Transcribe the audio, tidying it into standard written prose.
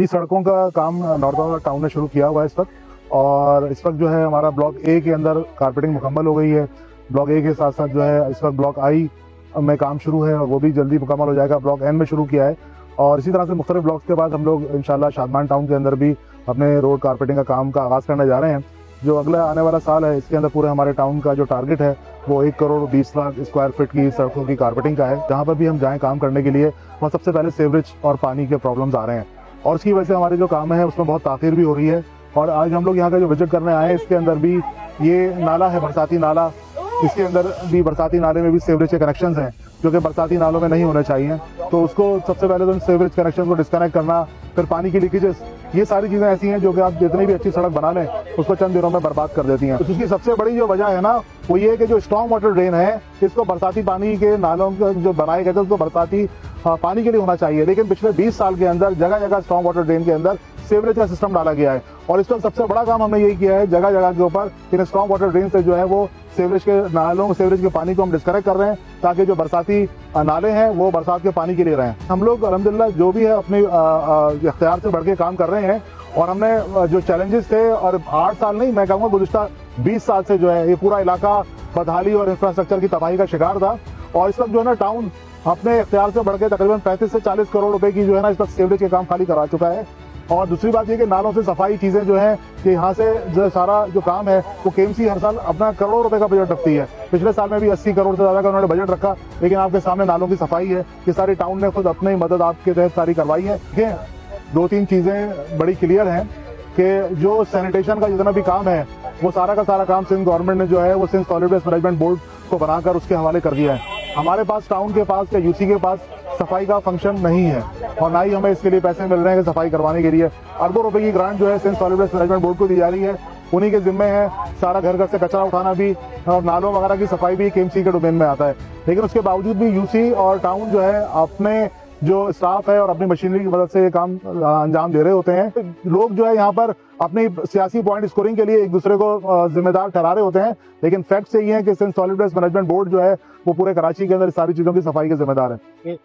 ये सड़कों का काम नॉर्थ टाउन ने शुरू किया हुआ है इस वक्त। और इस वक्त जो है हमारा ब्लॉक ए के अंदर कारपेटिंग मुकम्मल हो गई है। ब्लॉक ए के साथ साथ जो है इस वक्त ब्लॉक आई में काम शुरू है और वो भी जल्दी मुकम्मल हो जाएगा। ब्लॉक एन में शुरू किया है और इसी तरह से मुख्तलिफ ब्लॉक्स के बाद हम लोग इंशाल्लाह शादमान टाउन के अंदर भी अपने रोड कारपेटिंग का काम का आगाज़ करने जा रहे हैं। जो अगला आने वाला साल है इसके अंदर पूरे हमारे टाउन का जो टारगेट है वो 1 करोड़ 20 लाख स्क्वायर फीट की सड़कों की कारपेटिंग का है। जहाँ पर भी हम जाएं काम करने के लिए वहाँ सबसे पहले सीवरेज और पानी के प्रॉब्लम्स आ रहे हैं और उसकी वजह से हमारे जो काम है उसमें बहुत ताख़ीर भी हो रही है। और आज हम लोग यहाँ का जो विजिट करने आए हैं इसके अंदर भी ये नाला है बरसाती नाला, इसके अंदर भी बरसाती नाले में भी सीवरेज के कनेक्शंस हैं जो कि बरसाती नालों में नहीं होने चाहिए। तो उसको सबसे पहले तो सीवरेज कनेक्शन को डिस्कनेक्ट करना, फिर पानी की लीकेजेस, ये सारी चीज़ें ऐसी हैं जो कि आप जितनी भी अच्छी सड़क बना लें उसको चंद दिनों में बर्बाद कर देती हैं। तो उसकी सबसे बड़ी जो वजह है ना वो ये है कि जो स्ट्रॉन्ग वाटर ड्रेन है इसको बरसाती पानी के नालों जो बनाए गए थे उसको बरसाती पानी के लिए होना चाहिए, लेकिन पिछले 20 साल के अंदर जगह जगह स्ट्रॉन्ग वाटर ड्रेन के अंदर सीवरेज का सिस्टम डाला गया है। और इस पर सबसे बड़ा काम हमने यही किया है, जगह जगह के ऊपर इन स्ट्रॉन्ग वाटर ड्रेन से जो है वो सीवरेज के नालों सीवरेज के पानी को हम डिस्कनेक्ट कर रहे हैं ताकि जो बरसाती नाले हैं वो बरसात के पानी के लिए रहें। हम लोग अल्हम्दुलिल्लाह जो भी है अपने इख्तियार से बढ़ के काम कर रहे हैं और हमने जो चैलेंजेस थे और 8 साल नहीं मैं कहूँगा गुज़िश्ता 20 साल से जो है ये पूरा इलाका बदहाली और इंफ्रास्ट्रक्चर की तबाही का शिकार था। और इस वक्त जो है ना टाउन अपने इख्तियार से बढ़ के तकरीबन 35 से 40 करोड़ रुपए की जो है ना इस वक्त सीवरेज के काम खाली करा चुका है। और दूसरी बात ये कि नालों से सफाई चीज़ें जो है कि यहाँ से जो सारा जो काम है वो केएमसी हर साल अपना करोड़ों रुपए का बजट रखती है। पिछले साल में भी 80 करोड़ से ज़्यादा का उन्होंने बजट रखा, लेकिन आपके सामने नालों की सफाई है कि सारी टाउन ने खुद अपनी मदद आपके तहत सारी करवाई है। ठीक है, 2-3 चीज़ें बड़ी क्लियर हैं कि जो सैनिटेशन का जितना भी काम है वो सारा का सारा काम सिंध गवर्नमेंट ने जो है वो Sindh solid waste management board को बनाकर उसके हवाले कर दिया है। हमारे पास टाउन के पास या यूसी के पास सफाई का फंक्शन नहीं है और ना ही हमें इसके लिए पैसे मिल रहे हैं कि सफाई करवाने के लिए। अरबों रुपए की ग्रांट जो है Sindh solid waste management board को दी जा रही है, उन्हीं के जिम्मे है सारा घर घर से कचरा उठाना भी और नालों वगैरह की सफाई भी केएमसी के डोमेन में आता है। लेकिन उसके बावजूद भी यूसी और टाउन जो है अपने जो स्टाफ है और अपनी मशीनरी की मदद से ये काम अंजाम दे रहे होते हैं। लोग जो है यहाँ पर अपनी सियासी पॉइंट स्कोरिंग के लिए एक दूसरे को जिम्मेदार ठहरा रहे होते हैं, लेकिन फैक्ट ये है कि Sindh solid waste management board जो है वो पूरे कराची के अंदर सारी चीज़ों की सफाई के जिम्मेदार है।